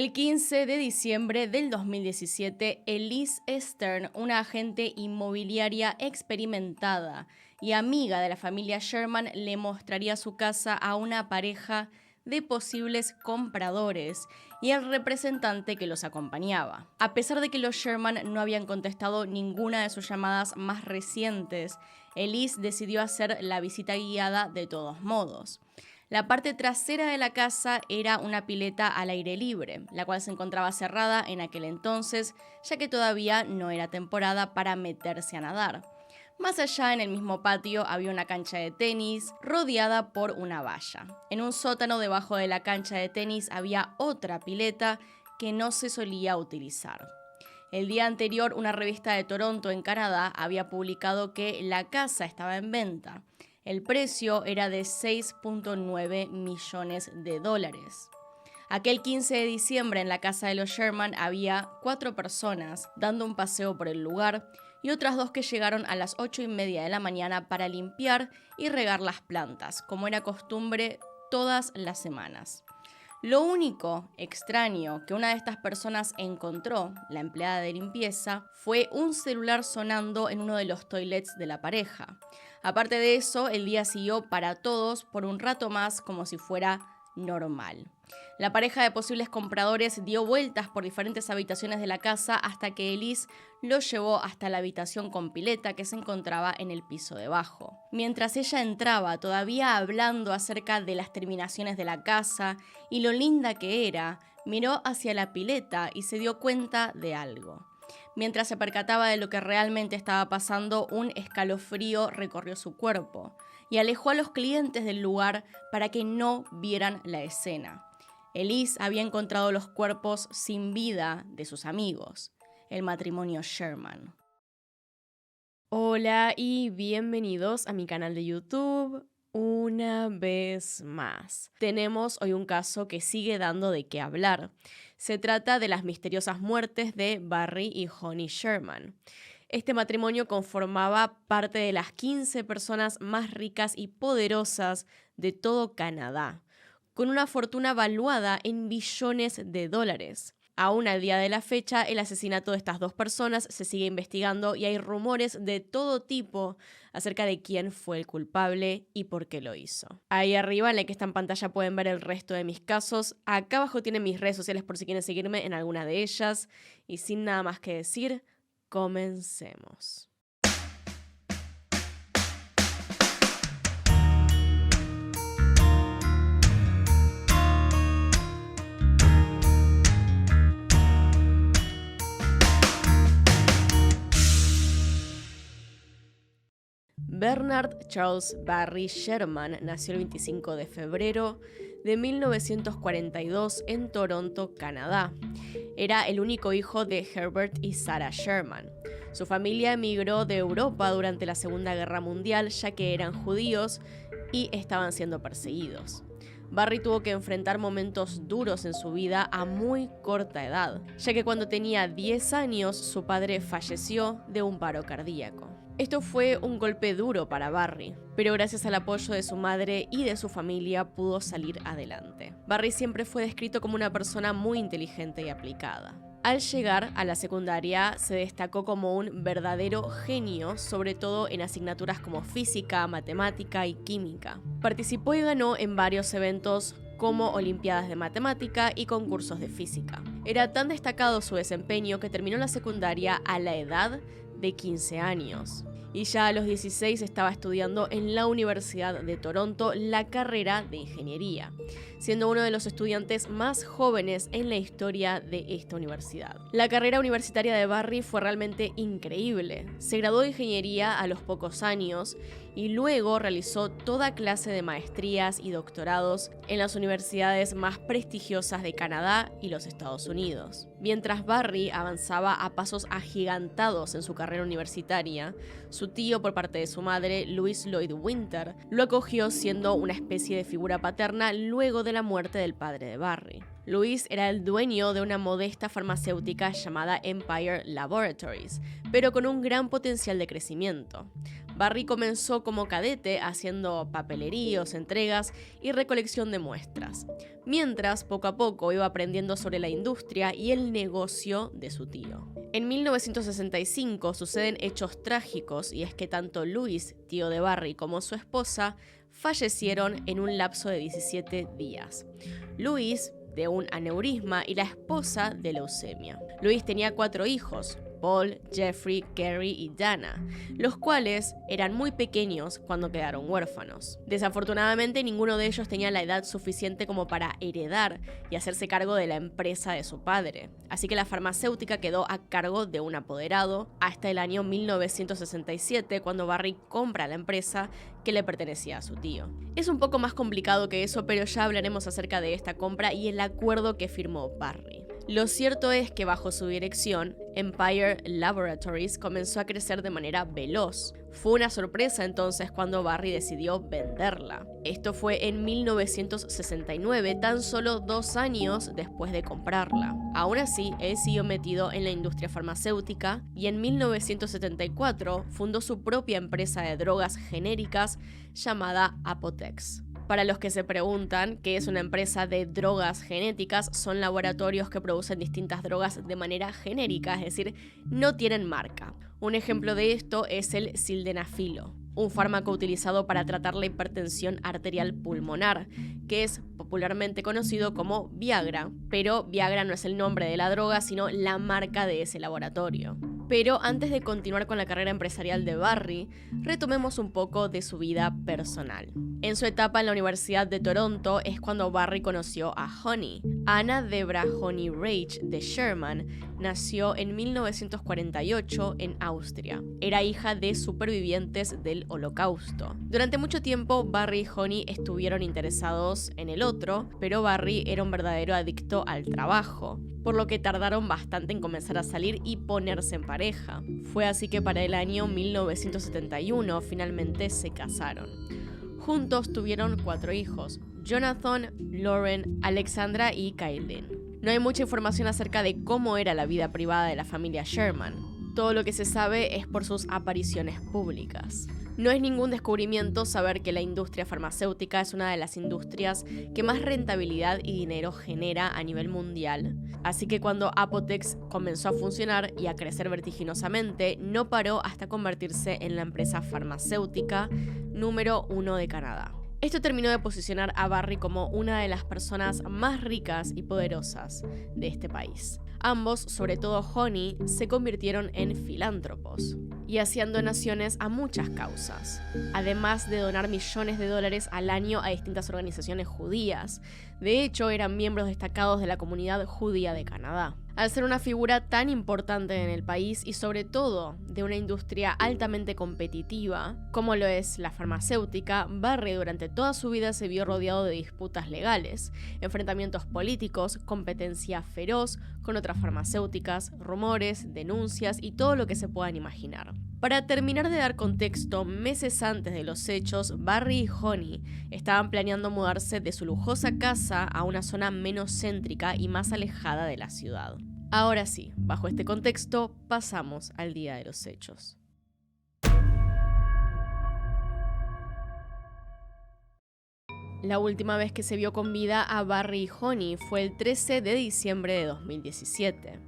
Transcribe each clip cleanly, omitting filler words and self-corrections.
El 15 de diciembre del 2017, Elise Stern, una agente inmobiliaria experimentada y amiga de la familia Sherman, le mostraría su casa a una pareja de posibles compradores y al representante que los acompañaba. A pesar de que los Sherman no habían contestado ninguna de sus llamadas más recientes, Elise decidió hacer la visita guiada de todos modos. La parte trasera de la casa era una pileta al aire libre, la cual se encontraba cerrada en aquel entonces, ya que todavía no era temporada para meterse a nadar. Más allá, en el mismo patio, había una cancha de tenis rodeada por una valla. En un sótano debajo de la cancha de tenis había otra pileta que no se solía utilizar. El día anterior, una revista de Toronto, en Canadá, había publicado que la casa estaba en venta. El precio era de $6.9 millones. Aquel 15 de diciembre en la casa de los Sherman había 4 personas dando un paseo por el lugar y otras 2 que llegaron a las 8:30 de la mañana para limpiar y regar las plantas, como era costumbre todas las semanas. Lo único extraño que una de estas personas encontró, la empleada de limpieza, fue un celular sonando en uno de los toilets de la pareja. Aparte de eso, el día siguió para todos por un rato más como si fuera normal. La pareja de posibles compradores dio vueltas por diferentes habitaciones de la casa hasta que Elise lo llevó hasta la habitación con pileta que se encontraba en el piso de abajo. Mientras ella entraba, todavía hablando acerca de las terminaciones de la casa y lo linda que era, miró hacia la pileta y se dio cuenta de algo. Mientras se percataba de lo que realmente estaba pasando, un escalofrío recorrió su cuerpo y alejó a los clientes del lugar para que no vieran la escena. Elise había encontrado los cuerpos sin vida de sus amigos, el matrimonio Sherman. Hola y bienvenidos a mi canal de YouTube. Una vez más, tenemos hoy un caso que sigue dando de qué hablar. Se trata de las misteriosas muertes de Barry y Honey Sherman. Este matrimonio conformaba parte de las 15 personas más ricas y poderosas de todo Canadá, con una fortuna valuada en billones de dólares. Aún al día de la fecha, el asesinato de estas 2 personas se sigue investigando y hay rumores de todo tipo acerca de quién fue el culpable y por qué lo hizo. Ahí arriba, en la que está en pantalla, pueden ver el resto de mis casos. Acá abajo tienen mis redes sociales por si quieren seguirme en alguna de ellas. Y sin nada más que decir, comencemos. Bernard Charles Barry Sherman nació el 25 de febrero de 1942 en Toronto, Canadá. Era el único hijo de Herbert y Sarah Sherman. Su familia emigró de Europa durante la Segunda Guerra Mundial, ya que eran judíos y estaban siendo perseguidos. Barry tuvo que enfrentar momentos duros en su vida a muy corta edad, ya que cuando tenía 10 años su padre falleció de un paro cardíaco. Esto fue un golpe duro para Barry, pero gracias al apoyo de su madre y de su familia pudo salir adelante. Barry siempre fue descrito como una persona muy inteligente y aplicada. Al llegar a la secundaria se destacó como un verdadero genio, sobre todo en asignaturas como física, matemática y química. Participó y ganó en varios eventos como olimpiadas de matemática y concursos de física. Era tan destacado su desempeño que terminó la secundaria a la edad de 15 años. Y ya a los 16 estaba estudiando en la Universidad de Toronto la carrera de ingeniería, siendo uno de los estudiantes más jóvenes en la historia de esta universidad. La carrera universitaria de Barry fue realmente increíble. Se graduó de ingeniería a los pocos años y luego realizó toda clase de maestrías y doctorados en las universidades más prestigiosas de Canadá y los Estados Unidos. Mientras Barry avanzaba a pasos agigantados en su carrera universitaria, su tío, por parte de su madre, Louis Lloyd Winter, lo acogió siendo una especie de figura paterna luego de la muerte del padre de Barry. Louis era el dueño de una modesta farmacéutica llamada Empire Laboratories, pero con un gran potencial de crecimiento. Barry comenzó como cadete haciendo papeleríos, entregas y recolección de muestras, mientras poco a poco iba aprendiendo sobre la industria y el negocio de su tío. En 1965 suceden hechos trágicos, y es que tanto Louis, tío de Barry, como su esposa fallecieron en un lapso de 17 días. Louis de un aneurisma y la esposa de leucemia. Louis tenía 4 hijos: Paul, Jeffrey, Carrie y Dana, los cuales eran muy pequeños cuando quedaron huérfanos. Desafortunadamente, ninguno de ellos tenía la edad suficiente como para heredar y hacerse cargo de la empresa de su padre, así que la farmacéutica quedó a cargo de un apoderado hasta el año 1967, cuando Barry compra la empresa que le pertenecía a su tío. Es un poco más complicado que eso, pero ya hablaremos acerca de esta compra y el acuerdo que firmó Barry. Lo cierto es que bajo su dirección, Empire Laboratories comenzó a crecer de manera veloz. Fue una sorpresa entonces cuando Barry decidió venderla. Esto fue en 1969, tan solo 2 años después de comprarla. Aún así, él siguió metido en la industria farmacéutica y en 1974 fundó su propia empresa de drogas genéricas llamada Apotex. Para los que se preguntan qué es una empresa de drogas genéticas, son laboratorios que producen distintas drogas de manera genérica, es decir, no tienen marca. Un ejemplo de esto es el sildenafilo, un fármaco utilizado para tratar la hipertensión arterial pulmonar, que es popularmente conocido como Viagra, pero Viagra no es el nombre de la droga, sino la marca de ese laboratorio. Pero antes de continuar con la carrera empresarial de Barry, retomemos un poco de su vida personal. En su etapa en la Universidad de Toronto es cuando Barry conoció a Honey. Anna Debra Honey Rage de Sherman nació en 1948 en Austria. Era hija de supervivientes del Holocausto. Durante mucho tiempo, Barry y Honey estuvieron interesados en el otro, pero Barry era un verdadero adicto al trabajo, por lo que tardaron bastante en comenzar a salir y ponerse en pareja. Fue así que para el año 1971 finalmente se casaron. Juntos tuvieron 4 hijos: Jonathan, Lauren, Alexandra y Kailin. No hay mucha información acerca de cómo era la vida privada de la familia Sherman. Todo lo que se sabe es por sus apariciones públicas. No es ningún descubrimiento saber que la industria farmacéutica es una de las industrias que más rentabilidad y dinero genera a nivel mundial. Así que cuando Apotex comenzó a funcionar y a crecer vertiginosamente, no paró hasta convertirse en la empresa farmacéutica número 1 de Canadá. Esto terminó de posicionar a Barry como una de las personas más ricas y poderosas de este país. Ambos, sobre todo Honey, se convirtieron en filántropos y hacían donaciones a muchas causas, además de donar millones de dólares al año a distintas organizaciones judías. De hecho, eran miembros destacados de la comunidad judía de Canadá. Al ser una figura tan importante en el país y sobre todo de una industria altamente competitiva, como lo es la farmacéutica, Barry durante toda su vida se vio rodeado de disputas legales, enfrentamientos políticos, competencia feroz con otras farmacéuticas, rumores, denuncias y todo lo que se puedan imaginar. Para terminar de dar contexto, meses antes de los hechos, Barry y Honey estaban planeando mudarse de su lujosa casa a una zona menos céntrica y más alejada de la ciudad. Ahora sí, bajo este contexto, pasamos al día de los hechos. La última vez que se vio con vida a Barry y Honey fue el 13 de diciembre de 2017.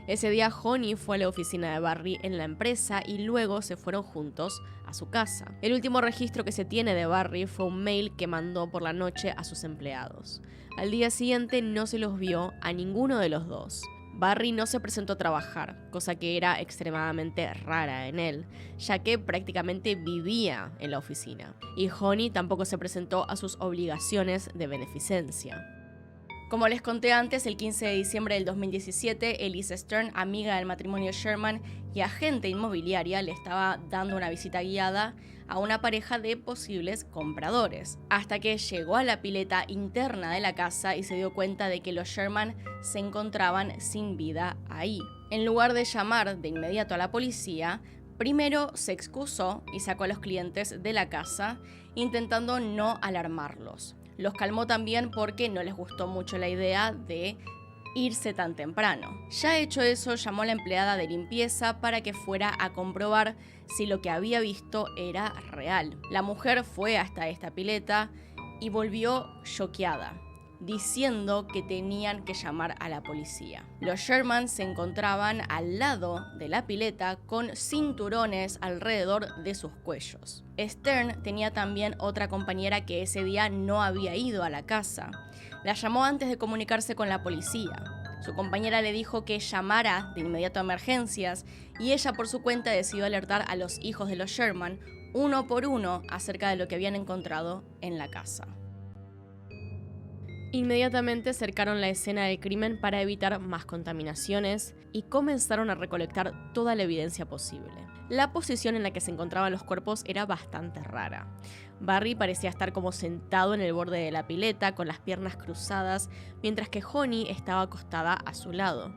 Ese día Honey fue a la oficina de Barry en la empresa y luego se fueron juntos a su casa. El último registro que se tiene de Barry fue un mail que mandó por la noche a sus empleados. Al día siguiente no se los vio a ninguno de los dos. Barry no se presentó a trabajar, cosa que era extremadamente rara en él, ya que prácticamente vivía en la oficina. Y Honey tampoco se presentó a sus obligaciones de beneficencia. Como les conté antes, el 15 de diciembre del 2017, Elise Stern, amiga del matrimonio Sherman y agente inmobiliaria, le estaba dando una visita guiada a una pareja de posibles compradores, hasta que llegó a la pileta interna de la casa y se dio cuenta de que los Sherman se encontraban sin vida ahí. En lugar de llamar de inmediato a la policía, primero se excusó y sacó a los clientes de la casa, intentando no alarmarlos. Los calmó también porque no les gustó mucho la idea de irse tan temprano. Ya hecho eso, llamó a la empleada de limpieza para que fuera a comprobar si lo que había visto era real. La mujer fue hasta esta pileta y volvió choqueada, diciendo que tenían que llamar a la policía. Los Sherman se encontraban al lado de la pileta con cinturones alrededor de sus cuellos. Stern tenía también otra compañera que ese día no había ido a la casa. La llamó antes de comunicarse con la policía. Su compañera le dijo que llamara de inmediato a emergencias y ella por su cuenta decidió alertar a los hijos de los Sherman uno por uno acerca de lo que habían encontrado en la casa. Inmediatamente cercaron la escena del crimen para evitar más contaminaciones y comenzaron a recolectar toda la evidencia posible. La posición en la que se encontraban los cuerpos era bastante rara. Barry parecía estar como sentado en el borde de la pileta con las piernas cruzadas, mientras que Honey estaba acostada a su lado.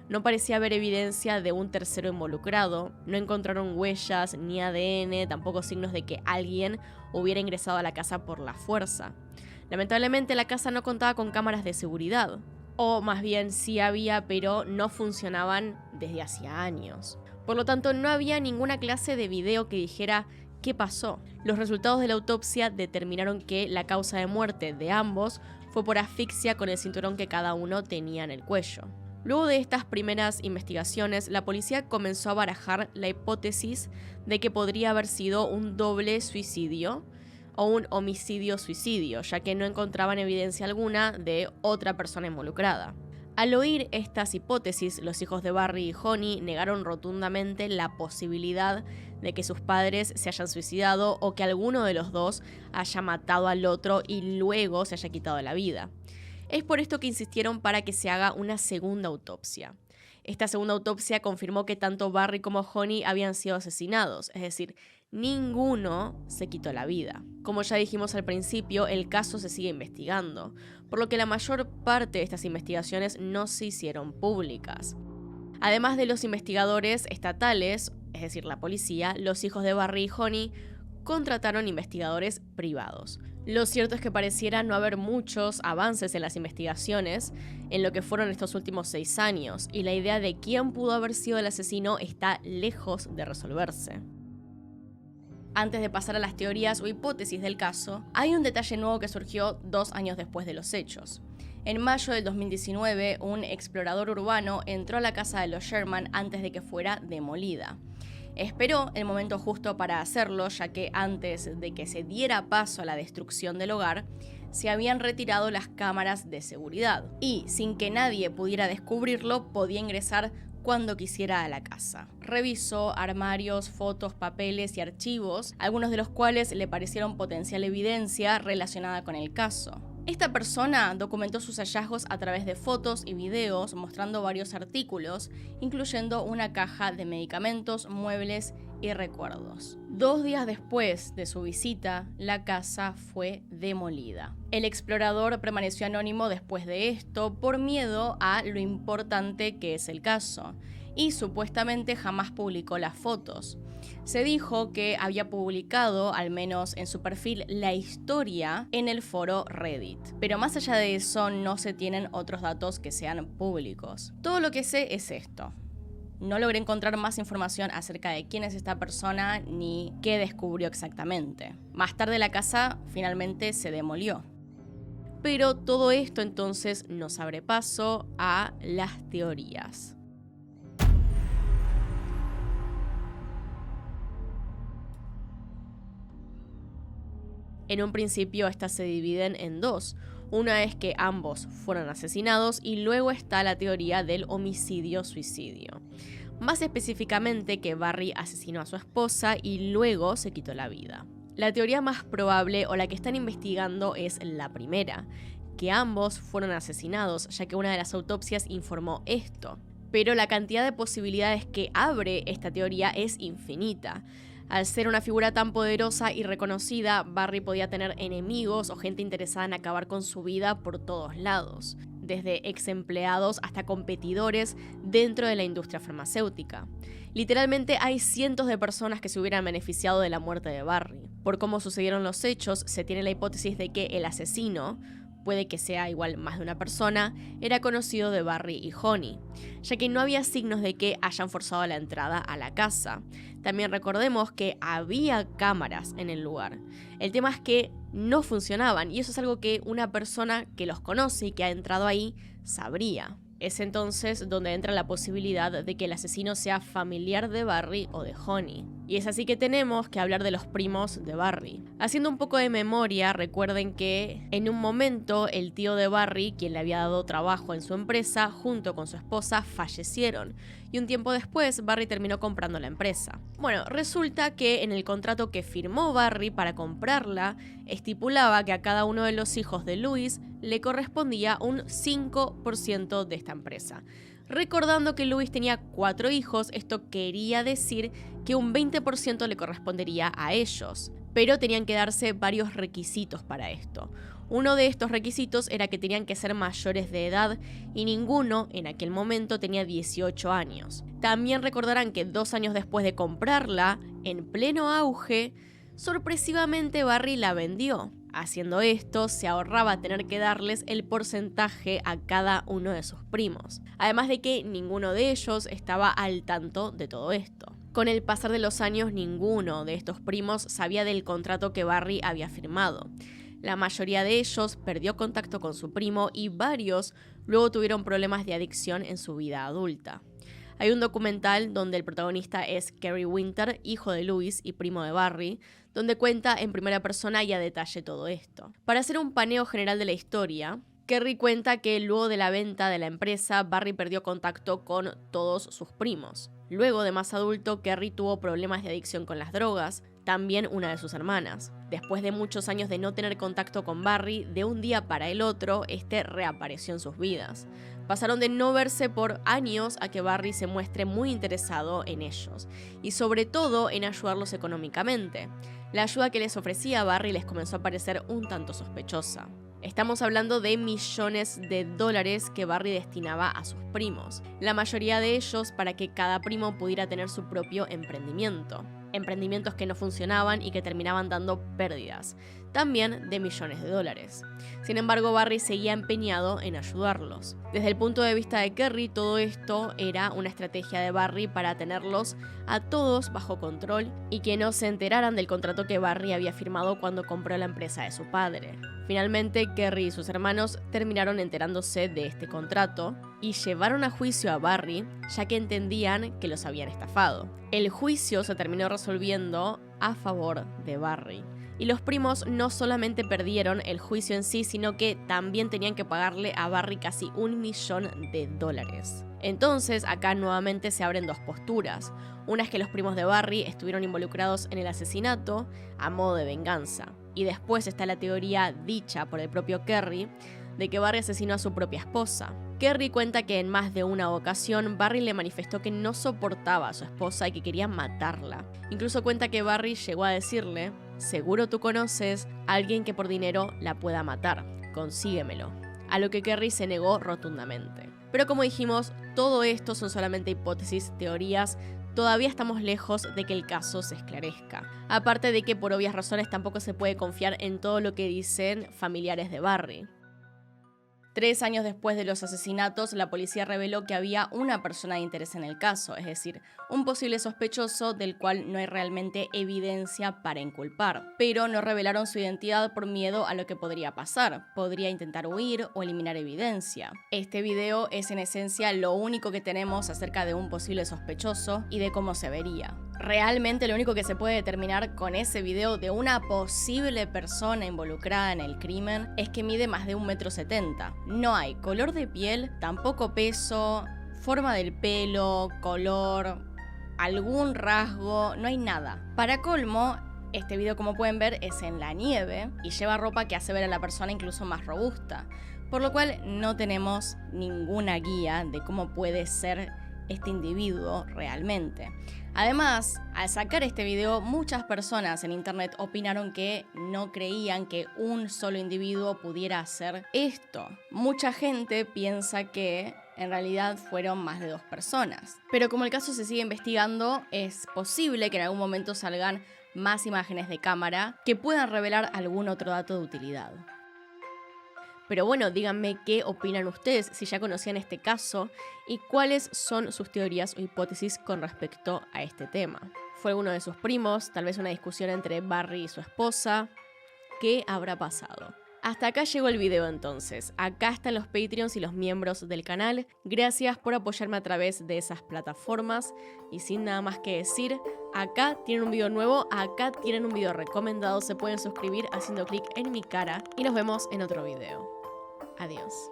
No parecía haber evidencia de un tercero involucrado, no encontraron huellas ni ADN, tampoco signos de que alguien hubiera ingresado a la casa por la fuerza. Lamentablemente la casa no contaba con cámaras de seguridad, o más bien sí había, pero no funcionaban desde hacía años. Por lo tanto, no había ninguna clase de video que dijera qué pasó. Los resultados de la autopsia determinaron que la causa de muerte de ambos fue por asfixia con el cinturón que cada uno tenía en el cuello. Luego de estas primeras investigaciones, la policía comenzó a barajar la hipótesis de que podría haber sido un doble suicidio o un homicidio-suicidio, ya que no encontraban evidencia alguna de otra persona involucrada. Al oír estas hipótesis, los hijos de Barry y Honey negaron rotundamente la posibilidad de que sus padres se hayan suicidado o que alguno de los dos haya matado al otro y luego se haya quitado la vida. Es por esto que insistieron para que se haga una segunda autopsia. Esta segunda autopsia confirmó que tanto Barry como Honey habían sido asesinados, es decir, ninguno se quitó la vida. Como ya dijimos al principio, el caso se sigue investigando, por lo que la mayor parte de estas investigaciones no se hicieron públicas. Además de los investigadores estatales, es decir, la policía, los hijos de Barry y Honey contrataron investigadores privados. Lo cierto es que pareciera no haber muchos avances en las investigaciones en lo que fueron estos últimos 6 años, y la idea de quién pudo haber sido el asesino está lejos de resolverse. Antes de pasar a las teorías o hipótesis del caso, hay un detalle nuevo que surgió 2 años después de los hechos. En mayo del 2019, un explorador urbano entró a la casa de los Sherman antes de que fuera demolida. Esperó el momento justo para hacerlo, ya que antes de que se diera paso a la destrucción del hogar, se habían retirado las cámaras de seguridad y, sin que nadie pudiera descubrirlo, podía ingresar cuando quisiera a la casa. Revisó armarios, fotos, papeles y archivos, algunos de los cuales le parecieron potencial evidencia relacionada con el caso. Esta persona documentó sus hallazgos a través de fotos y videos, mostrando varios artículos, incluyendo una caja de medicamentos, muebles y recuerdos. 2 días después de su visita, la casa fue demolida. El explorador permaneció anónimo después de esto por miedo a lo importante que es el caso, y supuestamente jamás publicó las fotos. Se dijo que había publicado, al menos en su perfil, la historia en el foro Reddit. Pero más allá de eso, no se tienen otros datos que sean públicos. Todo lo que sé es esto. No logré encontrar más información acerca de quién es esta persona ni qué descubrió exactamente. Más tarde la casa finalmente se demolió. Pero todo esto entonces nos abre paso a las teorías. En un principio estas se dividen en 2. Una es que ambos fueron asesinados y luego está la teoría del homicidio-suicidio. Más específicamente que Barry asesinó a su esposa y luego se quitó la vida. La teoría más probable o la que están investigando es la primera, que ambos fueron asesinados, ya que una de las autopsias informó esto. Pero la cantidad de posibilidades que abre esta teoría es infinita. Al ser una figura tan poderosa y reconocida, Barry podía tener enemigos o gente interesada en acabar con su vida por todos lados, desde ex empleados hasta competidores dentro de la industria farmacéutica. Literalmente hay cientos de personas que se hubieran beneficiado de la muerte de Barry. Por cómo sucedieron los hechos, se tiene la hipótesis de que el asesino puede que sea igual más de una persona, era conocido de Barry y Honey, ya que no había signos de que hayan forzado la entrada a la casa. También recordemos que había cámaras en el lugar. El tema es que no funcionaban, y eso es algo que una persona que los conoce y que ha entrado ahí sabría. Es entonces donde entra la posibilidad de que el asesino sea familiar de Barry o de Honey. Y es así que tenemos que hablar de los primos de Barry. Haciendo un poco de memoria, recuerden que en un momento el tío de Barry, quien le había dado trabajo en su empresa, junto con su esposa, fallecieron. Y un tiempo después, Barry terminó comprando la empresa. Bueno, resulta que en el contrato que firmó Barry para comprarla, estipulaba que a cada uno de los hijos de Louis le correspondía un 5% de esta empresa. Recordando que Louis tenía 4 hijos, esto quería decir que un 20% le correspondería a ellos, pero tenían que darse varios requisitos para esto. Uno de estos requisitos era que tenían que ser mayores de edad y ninguno en aquel momento tenía 18 años. También recordarán que 2 años después de comprarla, en pleno auge, sorpresivamente Barry la vendió. Haciendo esto, se ahorraba tener que darles el porcentaje a cada uno de sus primos. Además de que ninguno de ellos estaba al tanto de todo esto. Con el pasar de los años, ninguno de estos primos sabía del contrato que Barry había firmado. La mayoría de ellos perdió contacto con su primo y varios luego tuvieron problemas de adicción en su vida adulta. Hay un documental donde el protagonista es Kerry Winter, hijo de Louis y primo de Barry, donde cuenta en primera persona y a detalle todo esto. Para hacer un paneo general de la historia, Kerry cuenta que luego de la venta de la empresa, Barry perdió contacto con todos sus primos. Luego, de más adulto, Kerry tuvo problemas de adicción con las drogas, también una de sus hermanas. Después de muchos años de no tener contacto con Barry, de un día para el otro, este reapareció en sus vidas. Pasaron de no verse por años a que Barry se muestre muy interesado en ellos, y sobre todo en ayudarlos económicamente. La ayuda que les ofrecía Barry les comenzó a parecer un tanto sospechosa. Estamos hablando de millones de dólares que Barry destinaba a sus primos, la mayoría de ellos para que cada primo pudiera tener su propio emprendimiento. Emprendimientos que no funcionaban y que terminaban dando pérdidas, también de millones de dólares. Sin embargo, Barry seguía empeñado en ayudarlos. Desde el punto de vista de Kerry, todo esto era una estrategia de Barry para tenerlos a todos bajo control y que no se enteraran del contrato que Barry había firmado cuando compró la empresa de su padre. Finalmente, Kerry y sus hermanos terminaron enterándose de este contrato y llevaron a juicio a Barry, ya que entendían que los habían estafado. El juicio se terminó resolviendo a favor de Barry. Y los primos no solamente perdieron el juicio en sí, sino que también tenían que pagarle a Barry casi $1 millón. Entonces, acá nuevamente se abren dos posturas. Una es que los primos de Barry estuvieron involucrados en el asesinato a modo de venganza. Y después está la teoría dicha por el propio Kerry de que Barry asesinó a su propia esposa. Kerry cuenta que en más de una ocasión Barry le manifestó que no soportaba a su esposa y que quería matarla. Incluso cuenta que Barry llegó a decirle: "Seguro tú conoces a alguien que por dinero la pueda matar, consíguemelo". A lo que Kerry se negó rotundamente. Pero como dijimos, todo esto son solamente hipótesis, teorías. Todavía estamos lejos de que el caso se esclarezca. Aparte de que por obvias razones tampoco se puede confiar en todo lo que dicen familiares de Barry. 3 años después de los asesinatos, la policía reveló que había una persona de interés en el caso, es decir, un posible sospechoso del cual no hay realmente evidencia para inculpar. Pero no revelaron su identidad por miedo a lo que podría pasar. Podría intentar huir o eliminar evidencia. Este video es en esencia lo único que tenemos acerca de un posible sospechoso y de cómo se vería. Realmente lo único que se puede determinar con ese video de una posible persona involucrada en el crimen es que mide más de 1,70 m. No hay color de piel, tampoco peso, forma del pelo, color, algún rasgo, no hay nada. Para colmo, este video, como pueden ver, es en la nieve y lleva ropa que hace ver a la persona incluso más robusta, por lo cual no tenemos ninguna guía de cómo puede ser este individuo realmente. Además, al sacar este video, muchas personas en internet opinaron que no creían que un solo individuo pudiera hacer esto. Mucha gente piensa que en realidad fueron más de 2 personas. Pero como el caso se sigue investigando, es posible que en algún momento salgan más imágenes de cámara que puedan revelar algún otro dato de utilidad. Pero bueno, díganme qué opinan ustedes, si ya conocían este caso y cuáles son sus teorías o hipótesis con respecto a este tema. ¿Fue uno de sus primos? ¿Tal vez una discusión entre Barry y su esposa? ¿Qué habrá pasado? Hasta acá llegó el video entonces. Acá están los Patreons y los miembros del canal. Gracias por apoyarme a través de esas plataformas. Y sin nada más que decir, acá tienen un video nuevo, acá tienen un video recomendado. Se pueden suscribir haciendo clic en mi cara y nos vemos en otro video. Adiós.